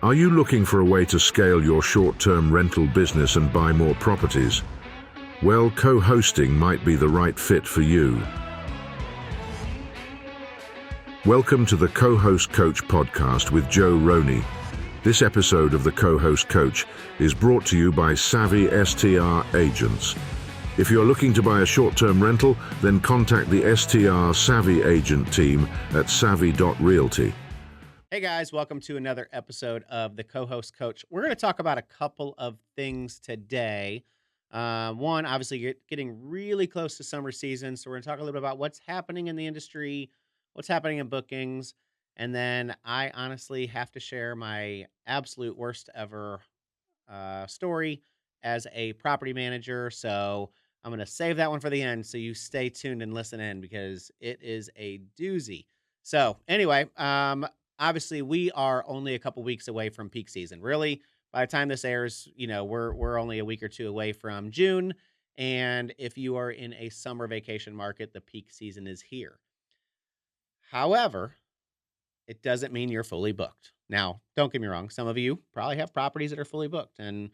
Are you looking for a way to scale your short-term rental business and buy more properties? Well, co-hosting might be the right fit for you. Welcome to the Co-Host Coach podcast with Joe Roney. This episode of the Co-Host Coach is brought to you by Savvy STR Agents. If you're looking to buy a short-term rental, then contact the STR Savvy Agent team at savvy.realty. Hey guys, welcome to another episode of the Co-Host Coach. We're going to talk about a couple of things today. One, obviously getting really close to summer season, so we're going to talk a little bit about what's happening in the industry, what's happening in bookings, and then I honestly have to share my absolute worst ever story as a property manager. So I'm going to save that one for the end, so you stay tuned and listen in because it is a doozy. So anyway, obviously we are only a couple weeks away from peak season. Really, by the time this airs, we're only a week or two away from June. And if you are in a summer vacation market, the peak season is here. However, it doesn't mean you're fully booked. Now, don't get me wrong. Some of you probably have properties that are fully booked and,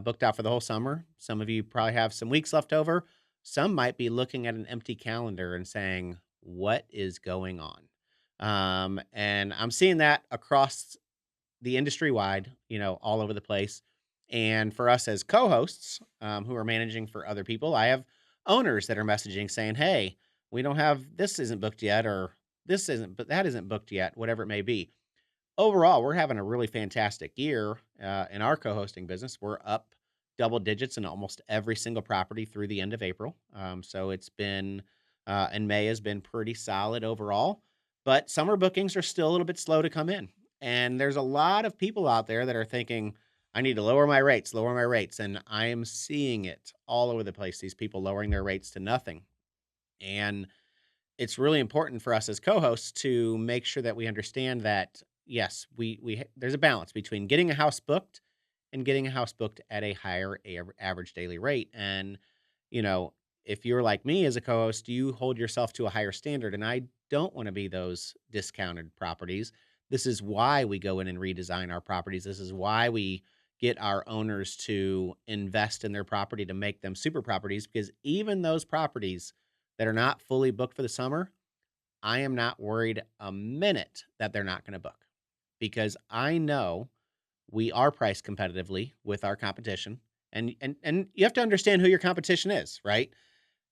booked out for the whole summer. Some of you probably have some weeks left over. Some might be looking at an empty calendar and saying, what is going on? And I'm seeing that across the industry wide, all over the place. And for us as co-hosts, who are managing for other people, I have owners that are messaging saying, hey, we don't have, this isn't booked yet, or this isn't, but that isn't booked yet, whatever it may be. Overall, we're having a really fantastic year in our co-hosting business. We're up double digits in almost every single property through the end of April. So it's been, and May has been pretty solid overall. But summer bookings are still a little bit slow to come in. And there's a lot of people out there that are thinking, I need to lower my rates. And I am seeing it all over the place, these people lowering their rates to nothing. And it's really important for us as co-hosts to make sure that we understand that, yes, there's a balance between getting a house booked and getting a house booked at a higher average daily rate. And, if you're like me as a co-host, you hold yourself to a higher standard. And I don't want to be those discounted properties. This is why we go in and redesign our properties. This is why we get our owners to invest in their property to make them super properties, because even those properties that are not fully booked for the summer, I am not worried a minute that they're not going to book, because I know we are priced competitively with our competition. And you have to understand who your competition is, right?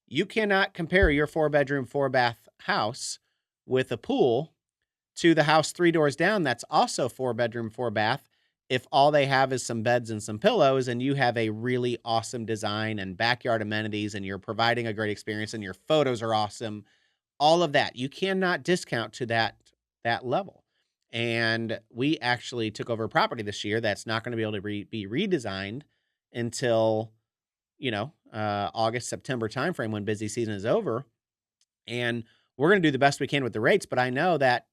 You cannot compare your 4-bedroom, 4-bath house with a pool to the house 3 doors down that's also 4-bedroom, 4-bath. If all they have is some beds and some pillows, and you have a really awesome design and backyard amenities, and you're providing a great experience and your photos are awesome, all of that, you cannot discount to that level. And we actually took over a property this year that's not going to be able to be redesigned until, August, September timeframe, when busy season is over. And we're going to do the best we can with the rates. But I know that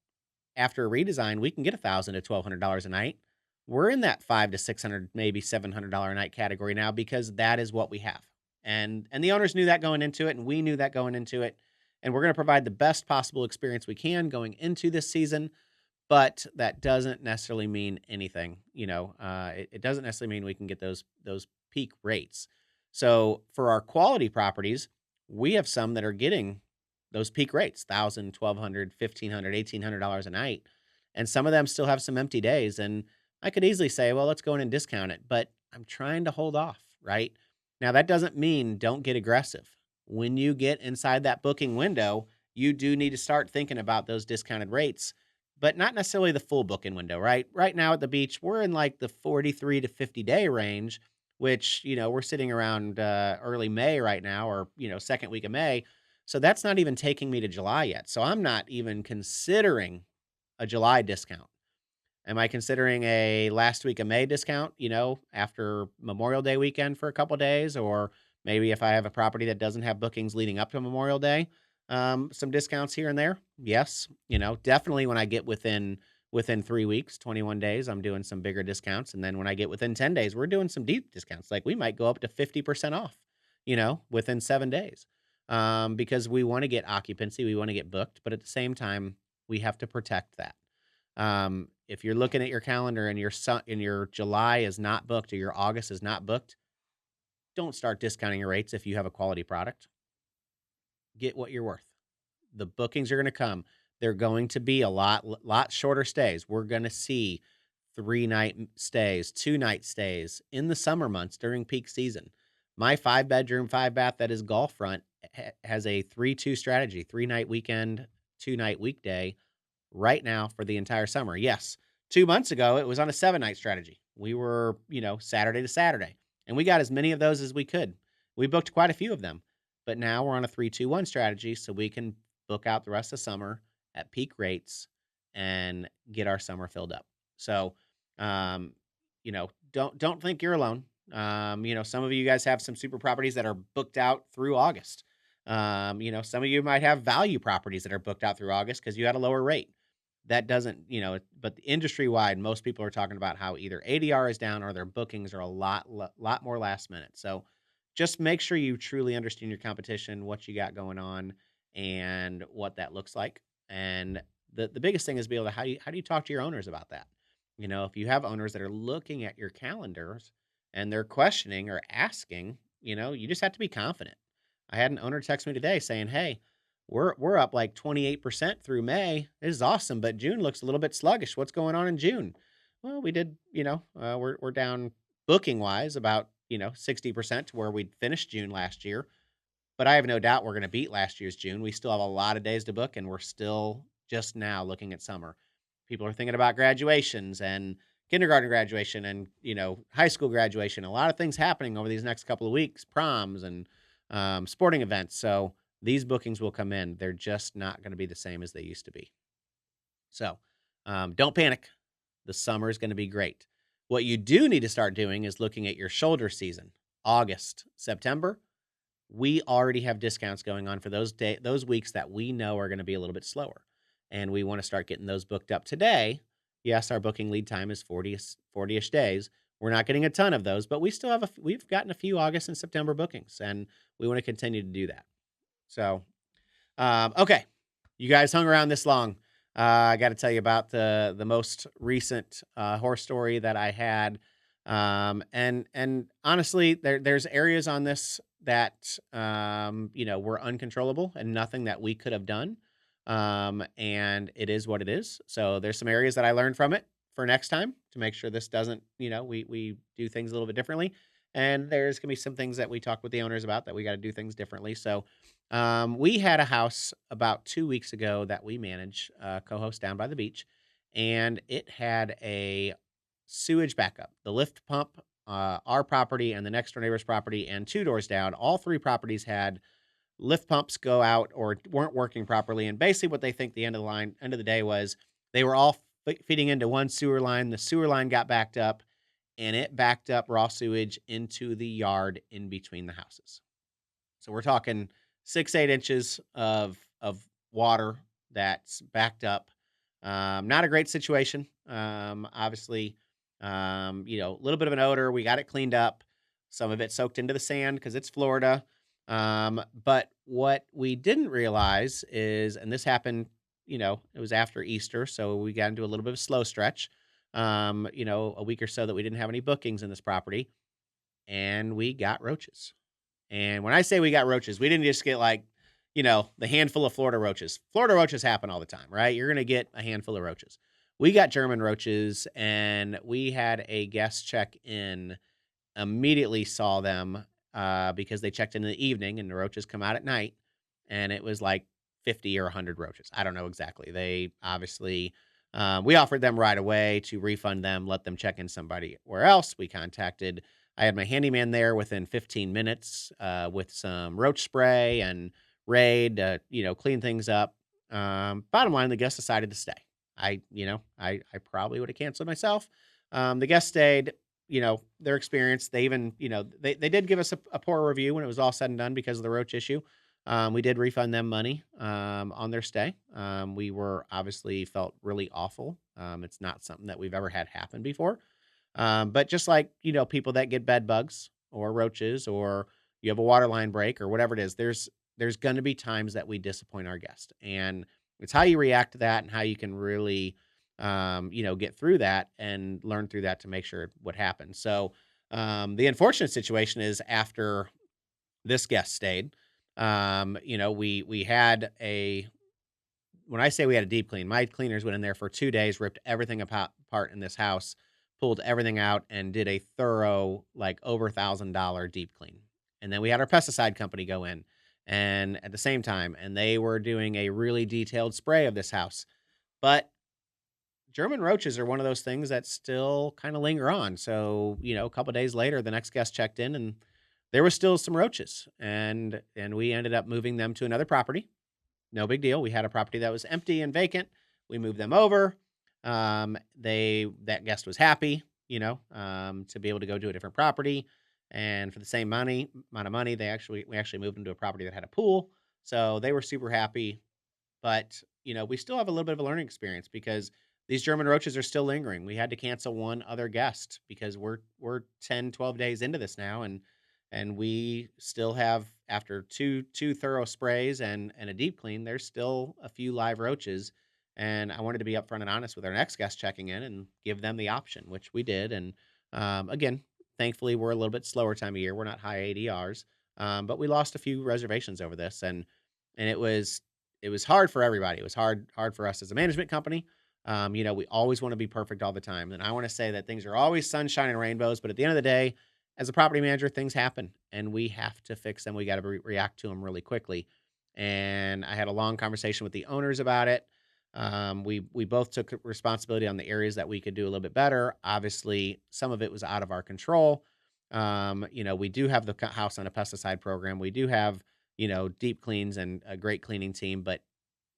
after a redesign, we can get $1,000 to $1,200 a night. We're in that $500 to $600, maybe $700 a night category now, because that is what we have. And the owners knew that going into it, and we knew that going into it. And we're going to provide the best possible experience we can going into this season. But that doesn't necessarily mean anything. It doesn't necessarily mean we can get those peak rates. So for our quality properties, we have some that are getting those peak rates, $1,000, $1,200, $1,500, $1,800 a night. And some of them still have some empty days. And I could easily say, well, let's go in and discount it. But I'm trying to hold off, right? Now, that doesn't mean don't get aggressive. When you get inside that booking window, you do need to start thinking about those discounted rates, but not necessarily the full booking window, right? Right now at the beach, we're in like the 43 to 50 day range, which, we're sitting around early May right now, or, second week of May. So that's not even taking me to July yet. So I'm not even considering a July discount. Am I considering a last week of May discount, after Memorial Day weekend for a couple days? Or maybe if I have a property that doesn't have bookings leading up to Memorial Day, some discounts here and there. Yes. Definitely when I get within 3 weeks, 21 days, I'm doing some bigger discounts. And then when I get within 10 days, we're doing some deep discounts. Like we might go up to 50% off, within 7 days, because we want to get occupancy. We want to get booked. But at the same time, we have to protect that. If you're looking at your calendar and your July is not booked or your August is not booked, don't start discounting your rates if you have a quality product. Get what you're worth. The bookings are going to come. They're going to be a lot shorter stays. We're going to see 3 night stays, 2 night stays in the summer months during peak season. My 5 bedroom, 5 bath that is golf front has a 3-2 strategy, 3 night weekend, 2 night weekday right now for the entire summer. Yes, 2 months ago, it was on a 7 night strategy. We were, Saturday to Saturday, and we got as many of those as we could. We booked quite a few of them, but now we're on a 3-2-1 strategy so we can book out the rest of summer at peak rates and get our summer filled up. So, um, don't think you're alone. Some of you guys have some super properties that are booked out through August. Some of you might have value properties that are booked out through August because you had a lower rate. That doesn't, but industry wide, most people are talking about how either ADR is down or their bookings are a lot more last minute. So just make sure you truly understand your competition, what you got going on, and what that looks like. And the biggest thing is be able to how do you talk to your owners about that? If you have owners that are looking at your calendars and they're questioning or asking, you just have to be confident. I had an owner text me today saying, "Hey, we're up like 28% through May. This is awesome, but June looks a little bit sluggish. What's going on in June?" Well, we did, we're down booking wise about, 60% to where we'd finished June last year, but I have no doubt we're going to beat last year's June. We still have a lot of days to book, and we're still just now looking at summer. People are thinking about graduations and kindergarten graduation and high school graduation. A lot of things happening over these next couple of weeks, proms and sporting events. So these bookings will come in. They're just not going to be the same as they used to be. So don't panic. The summer is going to be great. What you do need to start doing is looking at your shoulder season, August, September. We already have discounts going on for those weeks that we know are going to be a little bit slower, and we want to start getting those booked up today. Yes, our booking lead time is 40ish days. We're not getting a ton of those, but we've gotten a few August and September bookings, and we want to continue to do that. So, okay, you guys hung around this long. I got to tell you about the most recent horror story that I had. And honestly, there's areas on this that were uncontrollable and nothing that we could have done. And it is what it is. So there's some areas that I learned from it for next time to make sure this doesn't, we do things a little bit differently. And there's gonna be some things that we talk with the owners about that we got to do things differently. So we had a house about 2 weeks ago that we manage, Cohost down by the beach, and it had a sewage backup. The lift pump, our property and the next door neighbor's property, and two doors down, all three properties had lift pumps go out or weren't working properly. And basically, what they think the end of the day was they were all feeding into one sewer line. The sewer line got backed up, and it backed up raw sewage into the yard in between the houses. So we're talking 6-8 inches of water that's backed up. Not a great situation. Obviously, a little bit of an odor. We got it cleaned up. Some of it soaked into the sand because it's Florida. But what we didn't realize is, and this happened, it was after Easter, so we got into a little bit of a slow stretch. A week or so that we didn't have any bookings in this property, and we got roaches. And when I say we got roaches, we didn't just get like, the handful of Florida roaches. Florida roaches happen all the time, right? You're going to get a handful of roaches. We got German roaches, and we had a guest check in, immediately saw them because they checked in the evening and the roaches come out at night. And it was like 50 or 100 roaches. I don't know exactly. They obviously, we offered them right away to refund them, let them check in somebody where else. I had my handyman there within 15 minutes with some roach spray and Raid to, clean things up. Bottom line, the guest decided to stay. I probably would have canceled myself. The guest stayed, their experience. They even, they did give us a poor review when it was all said and done because of the roach issue. We did refund them money on their stay. We were obviously felt really awful. It's not something that we've ever had happen before. But just like, people that get bed bugs or roaches or you have a water line break or whatever it is, there's going to be times that we disappoint our guest. And it's how you react to that and how you can really get through that and learn through that to make sure what happened. So the unfortunate situation is after this guest stayed, we had a when I say we had a deep clean, my cleaners went in there for 2 days, ripped everything apart in this house, pulled everything out, and did a thorough, like, over $1,000 deep clean. And then we had our pesticide company go in, and at the same time, and they were doing a really detailed spray of this house. But German roaches are one of those things that still kinda linger on. So, a couple days later, the next guest checked in, and there was still some roaches, and we ended up moving them to another property. No big deal. We had a property that was empty and vacant. We moved them over. That guest was happy, to be able to go to a different property, and for the same amount of money, we actually moved them to a property that had a pool. So they were super happy. But, we still have a little bit of a learning experience because these German roaches are still lingering. We had to cancel one other guest because we're 10, 12 days into this now, and we still have, after two thorough sprays and a deep clean, there's still a few live roaches. And I wanted to be upfront and honest with our next guest checking in and give them the option, which we did. And again, thankfully, we're a little bit slower time of year. We're not high ADRs, but we lost a few reservations over this, and it was hard for everybody. It was hard for us as a management company. We always want to be perfect all the time, and I want to say that things are always sunshine and rainbows. But at the end of the day, as a property manager, things happen, and we have to fix them. We got to react to them really quickly. And I had a long conversation with the owners about it. We both took responsibility on the areas that we could do a little bit better. Obviously, some of it was out of our control. We do have the house on a pesticide program. We do have deep cleans and a great cleaning team. But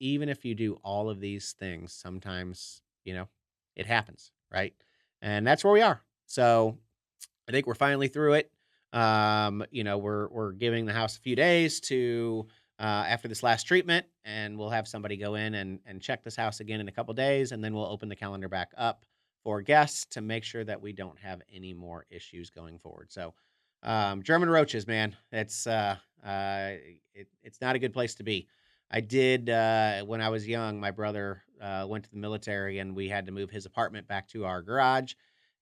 even if you do all of these things, sometimes, it happens, right? And that's where we are. So I think we're finally through it. We're giving the house a few days to after this last treatment, and we'll have somebody go in and check this house again in a couple days, and then we'll open the calendar back up for guests to make sure that we don't have any more issues going forward. So, German roaches, man, it's not a good place to be. I did when I was young. My brother went to the military, and we had to move his apartment back to our garage,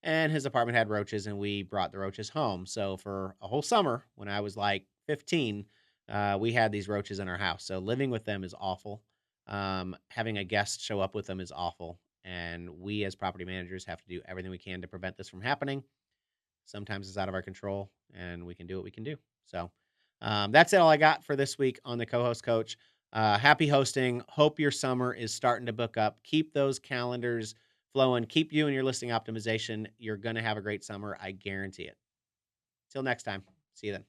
and his apartment had roaches, and we brought the roaches home. So for a whole summer, when I was like 15, we had these roaches in our house. So living with them is awful. Having a guest show up with them is awful. And we as property managers have to do everything we can to prevent this from happening. Sometimes it's out of our control, and we can do what we can do. So that's all I got for this week on the co-host coach. Happy hosting. Hope your summer is starting to book up. Keep those calendars flowing. Keep you and your listing optimization. You're going to have a great summer. I guarantee it. Till next time. See you then.